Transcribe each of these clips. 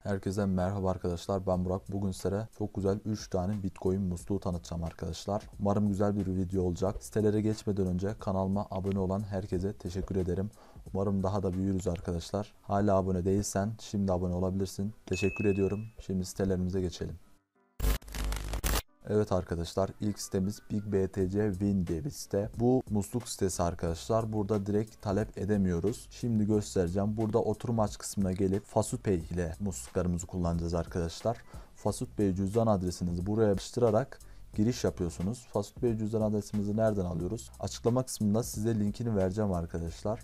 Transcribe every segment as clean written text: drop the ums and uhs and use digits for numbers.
Herkese merhaba arkadaşlar, ben Burak. Bugün sizlere çok güzel 3 tane Bitcoin musluğu tanıtacağım arkadaşlar. Umarım güzel bir video olacak. Sitelere geçmeden önce kanalıma abone olan herkese teşekkür ederim. Umarım daha da büyürüz arkadaşlar. Hala abone değilsen şimdi abone olabilirsin. Teşekkür ediyorum. Şimdi sitelerimize geçelim. Evet arkadaşlar, ilk sitemiz BigBTC Win diye bir site. Bu musluk sitesi arkadaşlar. Burada direkt talep edemiyoruz. Şimdi göstereceğim. Burada oturum aç kısmına gelip FasutPay ile musluklarımızı kullanacağız arkadaşlar. FasutPay cüzdan adresinizi buraya yapıştırarak giriş yapıyorsunuz. FasutPay cüzdan adresimizi nereden alıyoruz? Açıklama kısmında size linkini vereceğim arkadaşlar.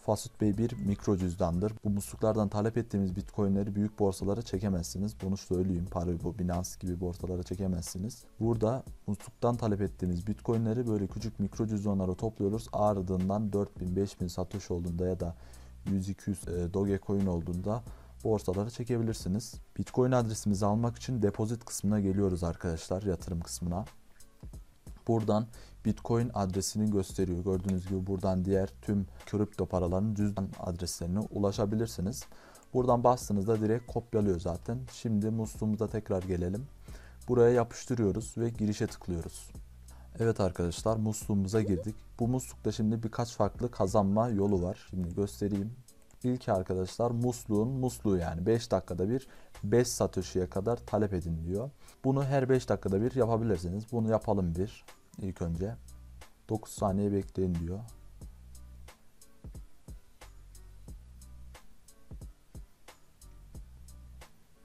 FasutPay bir mikro cüzdandır. Bu musluklardan talep ettiğimiz bitcoinleri büyük borsalara çekemezsiniz. Bunu söyleyeyim. Paribu, Binance gibi borsalara çekemezsiniz. Burada musluktan talep ettiğimiz bitcoinleri böyle küçük mikro cüzdanlara topluyoruz. Ardından 4000-5000 satoshi olduğunda ya da 100-200 Dogecoin olduğunda borsalara çekebilirsiniz. Bitcoin adresimizi almak için depozit kısmına geliyoruz arkadaşlar. Yatırım kısmına. Buradan Bitcoin adresini gösteriyor. Gördüğünüz gibi buradan diğer tüm kripto paraların cüzdan adreslerine ulaşabilirsiniz. Buradan bastığınızda direkt kopyalıyor zaten. Şimdi musluğumuza tekrar gelelim. Buraya yapıştırıyoruz ve girişe tıklıyoruz. Evet arkadaşlar, musluğumuza girdik. Bu muslukta şimdi birkaç farklı kazanma yolu var. Şimdi göstereyim. İlk arkadaşlar musluğun musluğu, yani 5 dakikada bir 5 satoshi'ye kadar talep edin diyor. Bunu her 5 dakikada bir yapabilirsiniz. Bunu yapalım bir. İlk önce 9 saniye bekleyin diyor.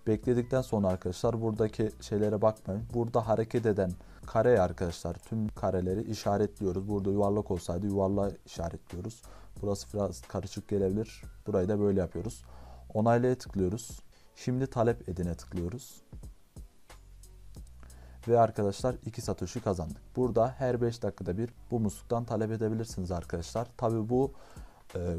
Bekledikten sonra arkadaşlar buradaki şeylere bakmayın. Burada hareket eden kare arkadaşlar, tüm kareleri işaretliyoruz. Burada yuvarlak olsaydı yuvarlağı işaretliyoruz. Burası biraz karışık gelebilir. Burayı da böyle yapıyoruz. Onaylaya tıklıyoruz. Şimdi talep edine tıklıyoruz. Ve arkadaşlar 2 satoshi kazandık. Burada her 5 dakikada bir bu musluktan talep edebilirsiniz arkadaşlar. Tabi bu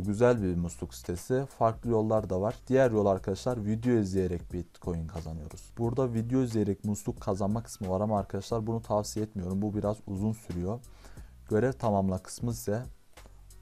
güzel bir musluk sitesi. Farklı yollar da var. Diğer yol arkadaşlar, video izleyerek Bitcoin kazanıyoruz. Burada video izleyerek musluk kazanma kısmı var ama arkadaşlar bunu tavsiye etmiyorum. Bu biraz uzun sürüyor. Görev tamamla kısmı ise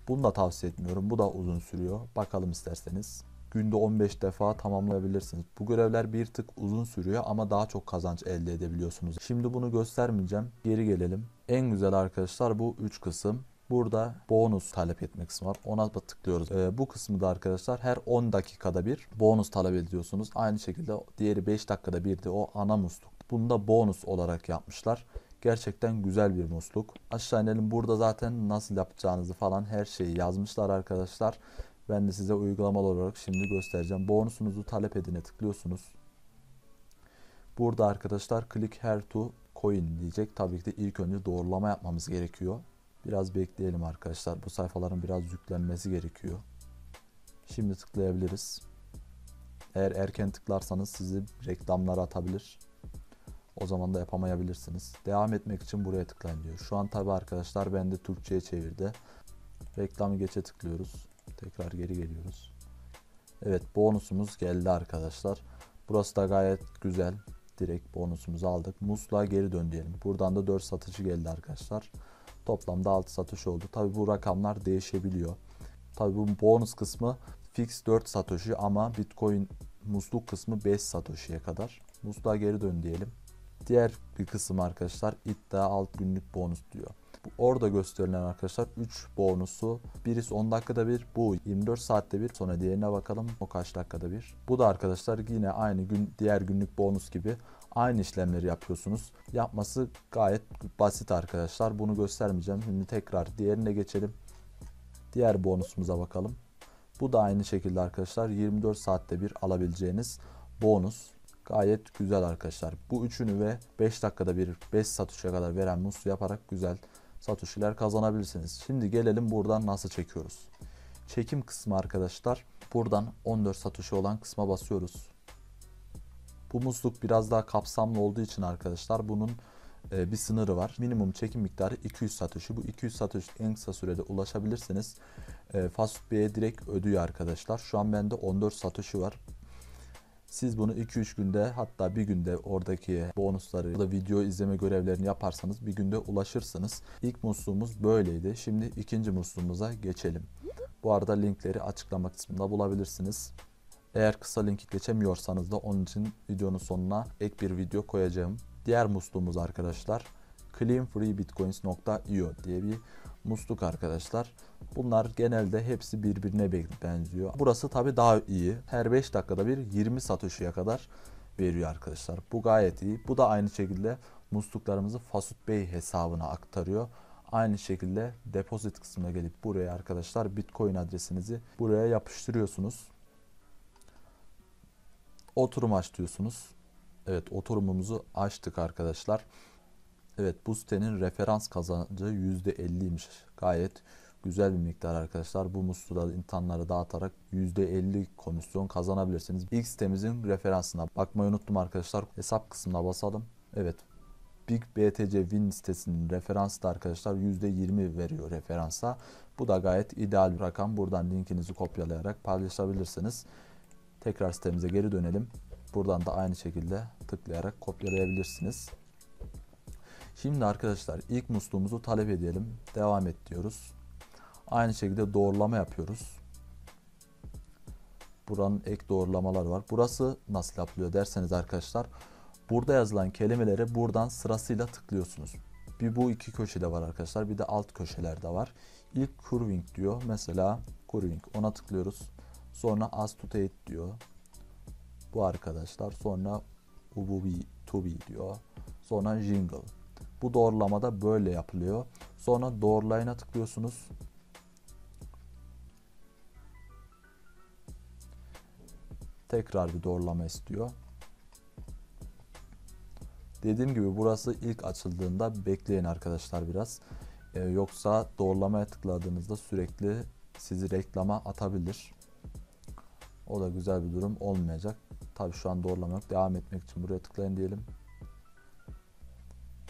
bunu da tavsiye etmiyorum. Bu da uzun sürüyor. Bakalım isterseniz. Günde 15 defa tamamlayabilirsiniz. Bu görevler bir tık uzun sürüyor ama daha çok kazanç elde edebiliyorsunuz. Şimdi bunu göstermeyeceğim. Geri gelelim. En güzel arkadaşlar bu 3 kısım. Burada bonus talep etme kısmı var. Ona tıklıyoruz. Bu kısmı da arkadaşlar her 10 dakikada bir bonus talep ediyorsunuz. Aynı şekilde diğeri 5 dakikada bir de o ana musluk. Bunu da bonus olarak yapmışlar. Gerçekten güzel bir musluk. Aşağı inelim. Burada zaten nasıl yapacağınızı falan her şeyi yazmışlar arkadaşlar. Ben de size uygulamalı olarak şimdi göstereceğim. Bonusunuzu talep edine tıklıyorsunuz. Burada arkadaşlar click here to coin diyecek. Tabii ki de ilk önce doğrulama yapmamız gerekiyor. Biraz bekleyelim arkadaşlar. Bu sayfaların biraz yüklenmesi gerekiyor. Şimdi tıklayabiliriz. Eğer erken tıklarsanız sizi reklamlara atabilir. O zaman da yapamayabilirsiniz. Devam etmek için buraya tıklayın diyor. Şu an tabi arkadaşlar bende Türkçe'ye çevirdi. Reklamı geçe tıklıyoruz. Tekrar geri geliyoruz. Evet, bonusumuz geldi arkadaşlar. Burası da gayet güzel. Direkt bonusumuzu aldık. Musluğa geri dön diyelim. Buradan da 4 satışı geldi arkadaşlar. Toplamda 6 satış oldu. Tabi bu rakamlar değişebiliyor. Tabi bu bonus kısmı fix 4 satoshi ama Bitcoin musluk kısmı 5 satoshi'ye kadar. Musluğa geri dön diyelim. Diğer bir kısım arkadaşlar iddia alt günlük bonus diyor. Orada gösterilen arkadaşlar 3 bonusu. Birisi 10 dakikada bir, bu 24 saatte bir. Sonra diğerine bakalım o kaç dakikada bir. Bu da arkadaşlar yine aynı gün diğer günlük bonus gibi aynı işlemleri yapıyorsunuz. Yapması gayet basit arkadaşlar. Bunu göstermeyeceğim. Şimdi tekrar diğerine geçelim. Diğer bonusumuza bakalım. Bu da aynı şekilde arkadaşlar 24 saatte bir alabileceğiniz bonus. Gayet güzel arkadaşlar. Bu üçünü ve 5 dakikada bir 5 satışa kadar veren muslu yaparak güzel satışlar kazanabilirsiniz. Şimdi gelelim buradan nasıl çekiyoruz. Çekim kısmı arkadaşlar. Buradan 14 satışı olan kısma basıyoruz. Bu musluk biraz daha kapsamlı olduğu için arkadaşlar bunun bir sınırı var. Minimum çekim miktarı 200 satoshi. Bu 200 satoshi en kısa sürede ulaşabilirsiniz. FasutPay'e direkt ödüyor arkadaşlar. Şu an bende 14 satoshi var. Siz bunu 2-3 günde, hatta bir günde oradaki bonusları ya da video izleme görevlerini yaparsanız bir günde ulaşırsınız. İlk musluğumuz böyleydi. Şimdi ikinci musluğumuza geçelim. Bu arada linkleri açıklama kısmında bulabilirsiniz. Eğer kısa linki geçemiyorsanız da onun için videonun sonuna ek bir video koyacağım. Diğer musluğumuz arkadaşlar claimfreebitcoins.io diye bir musluk arkadaşlar. Bunlar genelde hepsi birbirine benziyor. Burası tabi daha iyi. Her 5 dakikada bir 20 satoshi'ye kadar veriyor arkadaşlar. Bu gayet iyi. Bu da aynı şekilde musluklarımızı Fasut Bey hesabına aktarıyor. Aynı şekilde deposit kısmına gelip buraya arkadaşlar Bitcoin adresinizi buraya yapıştırıyorsunuz. Oturum aç diyorsunuz. Evet, oturumumuzu açtık arkadaşlar. Evet, bu sitenin referans kazancı %50'ymiş. Gayet güzel bir miktar arkadaşlar. Bu musluğu da insanlara dağıtarak %50 komisyon kazanabilirsiniz. İlk sitemizin referansına bakmayı unuttum arkadaşlar. Hesap kısmına basalım. Evet, Big BTC Win sitesinin referansı da arkadaşlar %20 veriyor referansa. Bu da gayet ideal bir rakam. Buradan linkinizi kopyalayarak paylaşabilirsiniz. Tekrar sitemize geri dönelim. Buradan da aynı şekilde tıklayarak kopyalayabilirsiniz. Şimdi arkadaşlar ilk musluğumuzu talep edelim. Devam et diyoruz. Aynı şekilde doğrulama yapıyoruz. Buranın ek doğrulamalar var. Burası nasıl yapılıyor derseniz arkadaşlar. Burada yazılan kelimeleri buradan sırasıyla tıklıyorsunuz. Bir bu iki köşede var arkadaşlar. Bir de alt köşelerde var. İlk curving diyor. Mesela curving. Ona tıklıyoruz. Sonra as to date diyor. Bu arkadaşlar. Sonra ububi to be diyor. Sonra jingle. Bu doğrulamada böyle yapılıyor. Sonra doğrulayına tıklıyorsunuz. Tekrar bir doğrulama istiyor. Dediğim gibi burası ilk açıldığında bekleyin arkadaşlar biraz. Yoksa doğrulamaya tıkladığınızda sürekli sizi reklama atabilir. O da güzel bir durum olmayacak. Tabii şu an doğrulama yok. Devam etmek için buraya tıklayın diyelim.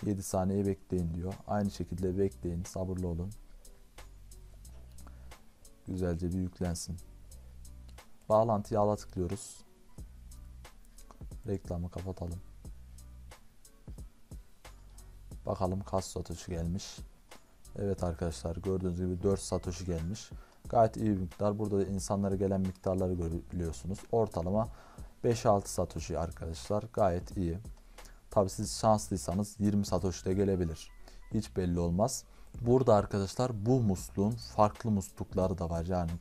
7 saniye bekleyin diyor. Aynı şekilde bekleyin. Sabırlı olun. Güzelce bir yüklensin. Bağlantıyı ala tıklıyoruz. Reklamı kapatalım. Bakalım kaç satoshi gelmiş. Evet arkadaşlar, gördüğünüz gibi 4 satoshi gelmiş. Gayet iyi bir miktar. Burada da insanlara gelen miktarları görebiliyorsunuz. Ortalama 5-6 satoshi arkadaşlar. Gayet iyi. Tabi siz şanslıysanız 20 satoshi de gelebilir. Hiç belli olmaz. Burada arkadaşlar bu musluğun farklı muslukları da var. Yani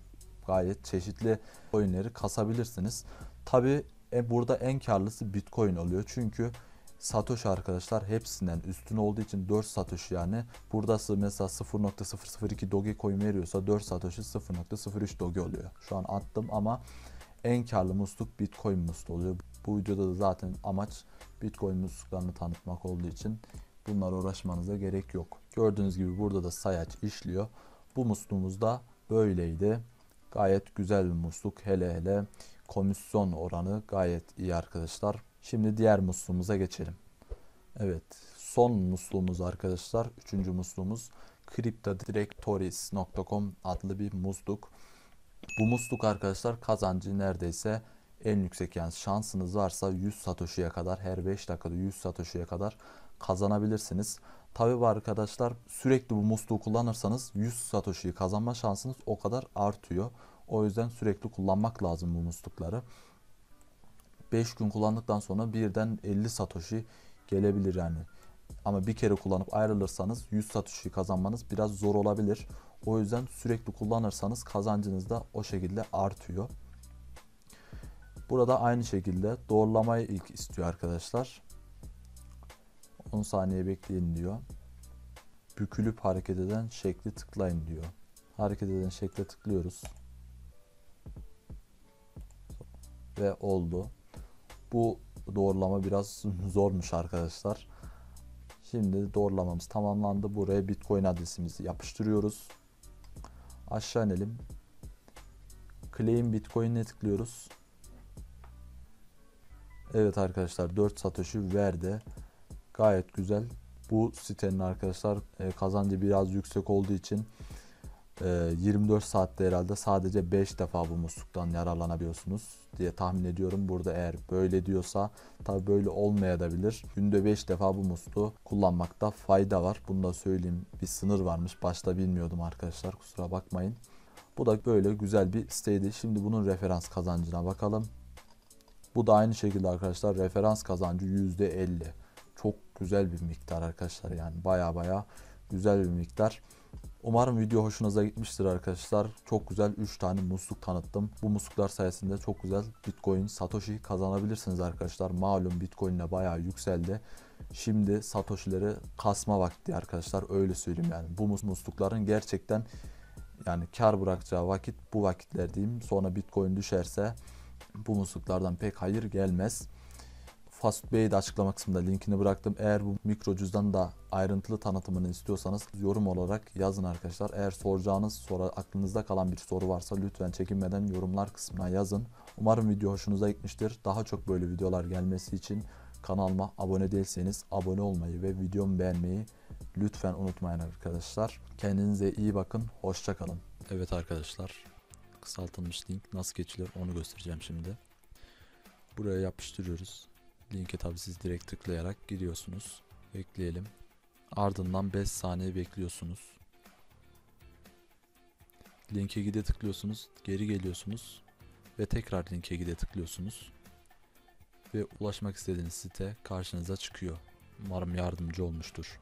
gayet çeşitli coinleri kasabilirsiniz. Tabi burada en karlısı Bitcoin oluyor. Çünkü Satoshi arkadaşlar hepsinden üstün olduğu için 4 Satoshi, yani buradası mesela 0.002 Dogecoin veriyorsa 4 Satoshi 0.03 Doge oluyor. Şu an attım ama en karlı musluk Bitcoin musluğu oluyor. Bu videoda da zaten amaç Bitcoin musluklarını tanıtmak olduğu için bunlara uğraşmanıza gerek yok. Gördüğünüz gibi burada da sayaç işliyor. Bu musluğumuz da böyleydi. Gayet güzel bir musluk. Hele komisyon oranı gayet iyi arkadaşlar. Şimdi diğer musluğumuza geçelim. Evet, son musluğumuz arkadaşlar. Üçüncü musluğumuz CryptoDirectories.com adlı bir musluk. Bu musluk arkadaşlar kazancı neredeyse en yüksek, yani şansınız varsa 100 satoshi'ye kadar, her 5 dakikada 100 satoshi'ye kadar kazanabilirsiniz. Tabii bu arkadaşlar sürekli bu musluğu kullanırsanız 100 satoshi'yi kazanma şansınız o kadar artıyor. O yüzden sürekli kullanmak lazım bu muslukları. 5 gün kullandıktan sonra birden 50 satoshi gelebilir yani. Ama bir kere kullanıp ayrılırsanız 100 satoshi kazanmanız biraz zor olabilir. O yüzden sürekli kullanırsanız kazancınız da o şekilde artıyor. Burada aynı şekilde doğrulamayı ilk istiyor arkadaşlar. 10 saniye bekleyin diyor. Bükülüp hareket eden şekli tıklayın diyor. Hareket eden şekle tıklıyoruz. Ve oldu. Bu doğrulama biraz zormuş arkadaşlar. Şimdi doğrulamamız tamamlandı. Buraya Bitcoin adresimizi yapıştırıyoruz. Aşağı inelim. Claim Bitcoin'e tıklıyoruz. Evet arkadaşlar, 4 satoshi verdi. Gayet güzel. Bu sitenin arkadaşlar kazancı biraz yüksek olduğu için 24 saatte herhalde sadece 5 defa bu musluktan yararlanabiliyorsunuz diye tahmin ediyorum. Burada eğer böyle diyorsa tabi böyle olmayabilir. Günde 5 defa bu musluğu kullanmakta fayda var. Bunu da söyleyeyim. Bir sınır varmış. Başta bilmiyordum arkadaşlar. Kusura bakmayın. Bu da böyle güzel bir siteydi. Şimdi bunun referans kazancına bakalım. Bu da aynı şekilde arkadaşlar referans kazancı %50. Çok güzel bir miktar arkadaşlar, yani baya güzel bir miktar. Umarım video hoşunuza gitmiştir arkadaşlar. Çok güzel 3 tane musluk tanıttım. Bu musluklar sayesinde çok güzel Bitcoin, Satoshi kazanabilirsiniz arkadaşlar. Malum Bitcoin ile bayağı yükseldi. Şimdi Satoshi'leri kasma vakti arkadaşlar, öyle söyleyeyim yani. Bu muslukların gerçekten yani kar bırakacağı vakit bu vakitler diyeyim. Sonra Bitcoin düşerse bu musluklardan pek hayır gelmez. Fast Bey'i de açıklama kısmında linkini bıraktım. Eğer bu mikro cüzdanın da ayrıntılı tanıtımını istiyorsanız yorum olarak yazın arkadaşlar. Eğer soracağınız soru, aklınızda kalan bir soru varsa lütfen çekinmeden yorumlar kısmına yazın. Umarım video hoşunuza gitmiştir. Daha çok böyle videolar gelmesi için kanalıma abone değilseniz abone olmayı ve videomu beğenmeyi lütfen unutmayın arkadaşlar. Kendinize iyi bakın. Hoşça kalın. Evet arkadaşlar, kısaltılmış link nasıl geçilir onu göstereceğim şimdi. Buraya yapıştırıyoruz. Linke tabi siz direkt tıklayarak giriyorsunuz. Bekleyelim. Ardından 5 saniye bekliyorsunuz. Linke gide tıklıyorsunuz. Geri geliyorsunuz. Ve tekrar linke gide tıklıyorsunuz. Ve ulaşmak istediğiniz site karşınıza çıkıyor. Umarım yardımcı olmuştur.